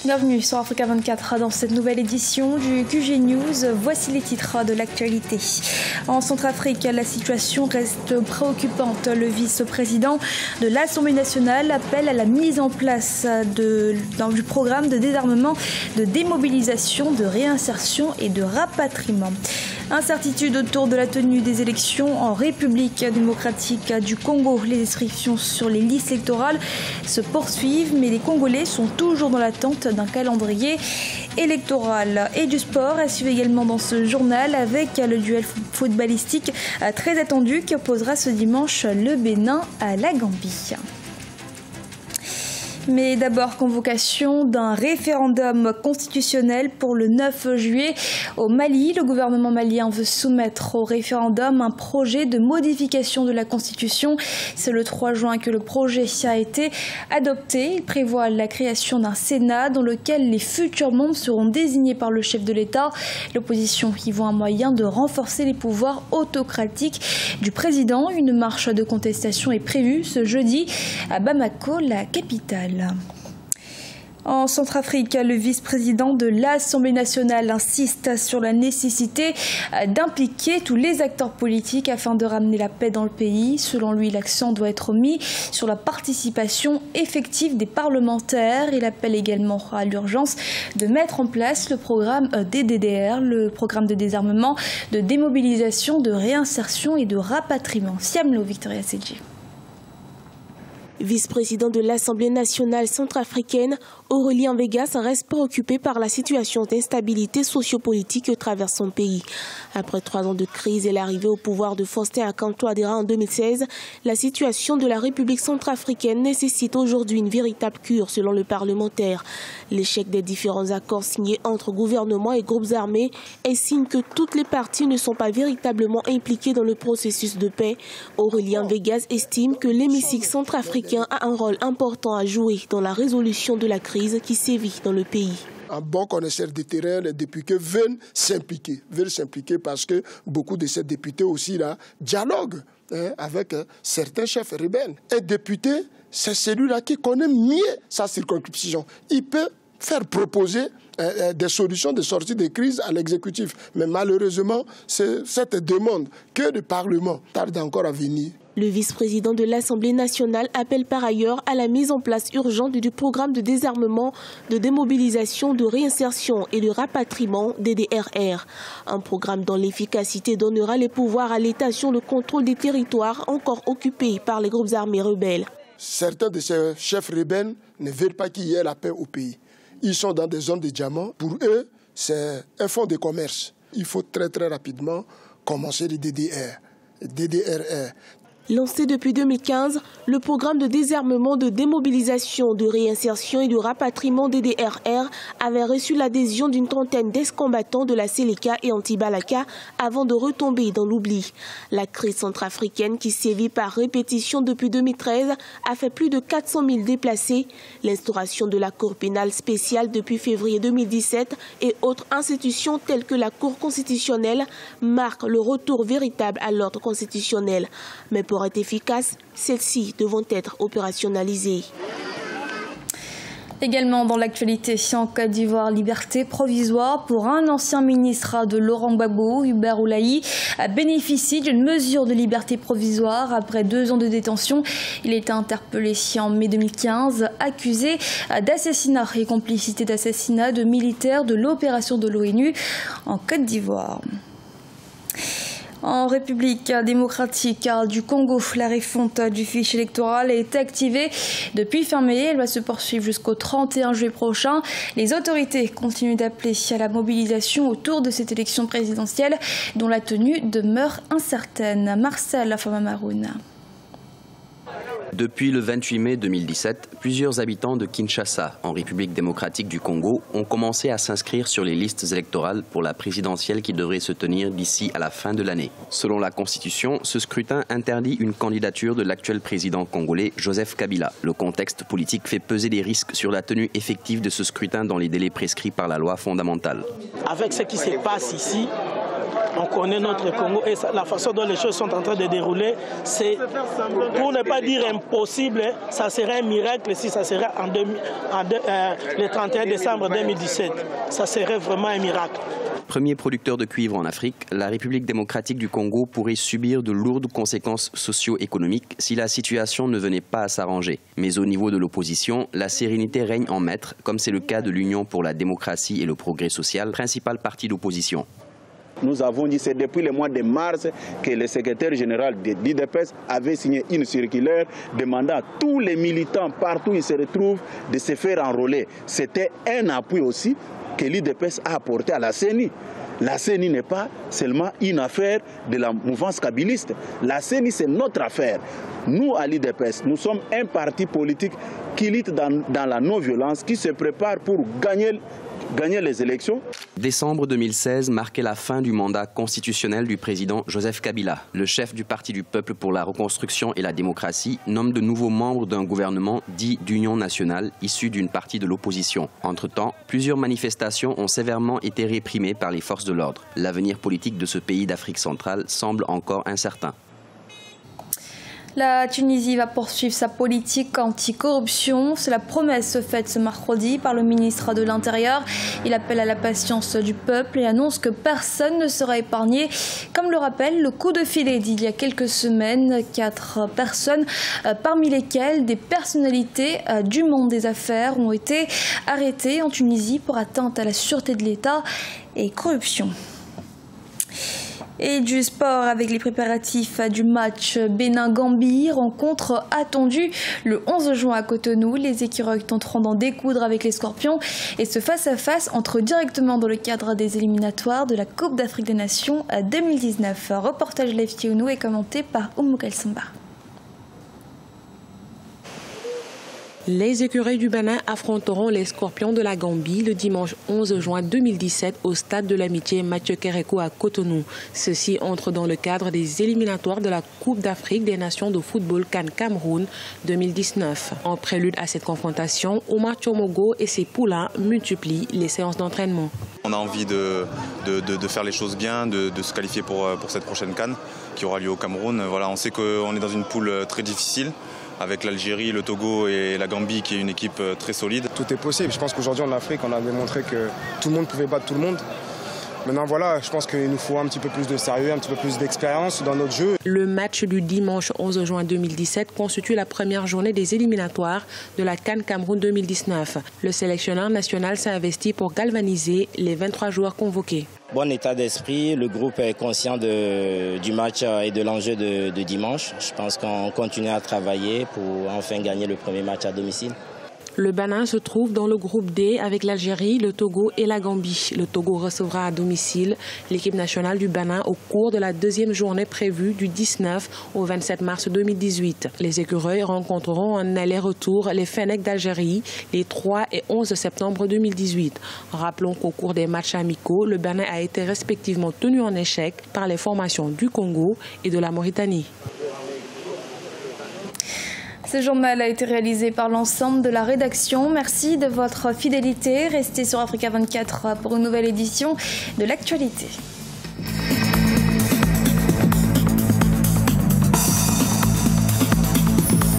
Bienvenue sur Africa 24 dans cette nouvelle édition du QG News. Voici les titres de l'actualité. En Centrafrique, la situation reste préoccupante. Le vice-président de l'Assemblée nationale appelle à la mise en place du programme de désarmement, de démobilisation, de réinsertion et de rapatriement. Incertitude autour de la tenue des élections en République démocratique du Congo. Les inscriptions sur les listes électorales se poursuivent, mais les Congolais sont toujours dans l'attente d'un calendrier électoral. Et du sport à suivre également dans ce journal avec le duel footballistique très attendu qui opposera ce dimanche le Bénin à la Gambie. Mais d'abord, convocation d'un référendum constitutionnel pour le 9 juillet au Mali. Le gouvernement malien veut soumettre au référendum un projet de modification de la Constitution. C'est le 3 juin que le projet a été adopté. Il prévoit la création d'un Sénat dans lequel les futurs membres seront désignés par le chef de l'État. L'opposition y voit un moyen de renforcer les pouvoirs autocratiques du président. Une marche de contestation est prévue ce jeudi à Bamako, la capitale. En Centrafrique, le vice-président de l'Assemblée nationale insiste sur la nécessité d'impliquer tous les acteurs politiques afin de ramener la paix dans le pays. Selon lui, l'accent doit être mis sur la participation effective des parlementaires. Il appelle également à l'urgence de mettre en place le programme DDR, le programme de désarmement, de démobilisation, de réinsertion et de rapatriement. Siamlo Victoria Sedji. Vice-président de l'Assemblée nationale centrafricaine, Aurélien Vegas reste préoccupé par la situation d'instabilité sociopolitique que traverse son pays. Après 3 ans de crise et l'arrivée au pouvoir de Faustin Archange Touadéra en 2016, la situation de la République centrafricaine nécessite aujourd'hui une véritable cure selon le parlementaire. L'échec des différents accords signés entre gouvernements et groupes armés est signe que toutes les parties ne sont pas véritablement impliquées dans le processus de paix. Aurélien Vegas estime que l'hémicycle centrafricain a un rôle important à jouer dans la résolution de la crise qui sévit dans le pays. Un bon connaisseur du terrain, les députés veulent s'impliquer parce que beaucoup de ces députés aussi là dialoguent avec certains chefs rebelles. Un député, c'est celui-là qui connaît mieux sa circonscription. Il peut faire proposer des solutions de sortie de crise à l'exécutif. Mais malheureusement, c'est cette demande que le Parlement tarde encore à venir. Le vice-président de l'Assemblée nationale appelle par ailleurs à la mise en place urgente du programme de désarmement, de démobilisation, de réinsertion et de rapatriement DDRR. Un programme dont l'efficacité donnera les pouvoirs à l'État sur le contrôle des territoires encore occupés par les groupes armés rebelles. Certains de ces chefs rebelles ne veulent pas qu'il y ait la paix au pays. Ils sont dans des zones de diamants. Pour eux, c'est un fonds de commerce. Il faut très rapidement commencer les DDRR. Lancé depuis 2015, le programme de désarmement, de démobilisation, de réinsertion et de rapatriement DDRR avait reçu l'adhésion d'une trentaine d'ex-combattants de la Séléka et Anti-Balaka avant de retomber dans l'oubli. La crise centrafricaine qui sévit par répétition depuis 2013 a fait plus de 400 000 déplacés. L'instauration de la Cour pénale spéciale depuis février 2017 et autres institutions telles que la Cour constitutionnelle marquent le retour véritable à l'ordre constitutionnel. Mais pour être efficace, celles-ci devront être opérationnalisées. Également dans l'actualité, en Côte d'Ivoire, liberté provisoire pour un ancien ministre de Laurent Gbagbo, Hubert Oulahi, bénéficie d'une mesure de liberté provisoire après 2 ans de détention. Il a été interpellé en mai 2015, accusé d'assassinat et complicité d'assassinat de militaires de l'opération de l'ONU en Côte d'Ivoire. En République démocratique du Congo, la refonte du fichier électoral est activée depuis fin mai. Elle va se poursuivre jusqu'au 31 juillet prochain. Les autorités continuent d'appeler à la mobilisation autour de cette élection présidentielle dont la tenue demeure incertaine. Marcel Fama-Maroun. Depuis le 28 mai 2017, plusieurs habitants de Kinshasa, en République démocratique du Congo, ont commencé à s'inscrire sur les listes électorales pour la présidentielle qui devrait se tenir d'ici à la fin de l'année. Selon la Constitution, ce scrutin interdit une candidature de l'actuel président congolais, Joseph Kabila. Le contexte politique fait peser des risques sur la tenue effective de ce scrutin dans les délais prescrits par la loi fondamentale. Avec ce qui se passe ici, On connaît notre Congo et la façon dont les choses sont en train de dérouler, c'est, pour ne pas dire impossible, ça serait un miracle si ça serait le 31 décembre 2017. Ça serait vraiment un miracle. Premier producteur de cuivre en Afrique, la République démocratique du Congo pourrait subir de lourdes conséquences socio-économiques si la situation ne venait pas à s'arranger. Mais au niveau de l'opposition, la sérénité règne en maître, comme c'est le cas de l'Union pour la démocratie et le progrès social, principal parti d'opposition. Nous avons dit, c'est depuis le mois de mars que le secrétaire général de l'UDPS avait signé une circulaire demandant à tous les militants, partout où ils se retrouvent, de se faire enrôler. C'était un appui aussi que l'UDPS a apporté à la CENI. La CENI n'est pas seulement une affaire de la mouvance kabiliste. La CENI, c'est notre affaire. Nous, à l'UDPS, nous sommes un parti politique qui lutte dans la non-violence, qui se prépare pour gagner les élections. Décembre 2016 marquait la fin du mandat constitutionnel du président Joseph Kabila. Le chef du Parti du peuple pour la reconstruction et la démocratie nomme de nouveaux membres d'un gouvernement dit d'union nationale issu d'une partie de l'opposition. Entre-temps, plusieurs manifestations ont sévèrement été réprimées par les forces de l'ordre. L'avenir politique de ce pays d'Afrique centrale semble encore incertain. La Tunisie va poursuivre sa politique anticorruption. C'est la promesse faite ce mercredi par le ministre de l'Intérieur. Il appelle à la patience du peuple et annonce que personne ne sera épargné. Comme le rappelle le coup de filet d'il y a quelques semaines, 4 personnes, parmi lesquelles des personnalités du monde des affaires, ont été arrêtées en Tunisie pour atteinte à la sûreté de l'État et corruption. Et du sport avec les préparatifs du match Bénin-Gambie, rencontre attendue le 11 juin à Cotonou. Les écureuils tenteront d'en découdre avec les Scorpions et ce face-à-face entre directement dans le cadre des éliminatoires de la Coupe d'Afrique des Nations 2019. Reportage Live Kionou est commenté par Oumoukel Samba. Les écureuils du Bénin affronteront les Scorpions de la Gambie le dimanche 11 juin 2017 au stade de l'amitié Mathieu Kérékou à Cotonou. Ceci entre dans le cadre des éliminatoires de la Coupe d'Afrique des Nations de football CAN Cameroun 2019. En prélude à cette confrontation, Omar Tchomogo et ses poulains multiplient les séances d'entraînement. On a envie de faire les choses bien, de se qualifier pour cette prochaine CAN qui aura lieu au Cameroun. Voilà, on sait qu'on est dans une poule très difficile, avec l'Algérie, le Togo et la Gambie qui est une équipe très solide. Tout est possible. Je pense qu'aujourd'hui en Afrique, on a démontré que tout le monde pouvait battre tout le monde. Maintenant voilà, je pense qu'il nous faut un petit peu plus de sérieux, un petit peu plus d'expérience dans notre jeu. Le match du dimanche 11 juin 2017 constitue la première journée des éliminatoires de la CAN Cameroun 2019. Le sélectionneur national s'est investi pour galvaniser les 23 joueurs convoqués. Bon état d'esprit, le groupe est conscient du match et de l'enjeu de dimanche. Je pense qu'on continue à travailler pour enfin gagner le premier match à domicile. Le Bénin se trouve dans le groupe D avec l'Algérie, le Togo et la Gambie. Le Togo recevra à domicile l'équipe nationale du Bénin au cours de la deuxième journée prévue du 19 au 27 mars 2018. Les écureuils rencontreront en aller-retour les Fennecs d'Algérie les 3 et 11 septembre 2018. Rappelons qu'au cours des matchs amicaux, le Bénin a été respectivement tenu en échec par les formations du Congo et de la Mauritanie. Ce journal a été réalisé par l'ensemble de la rédaction. Merci de votre fidélité. Restez sur Africa 24 pour une nouvelle édition de l'actualité.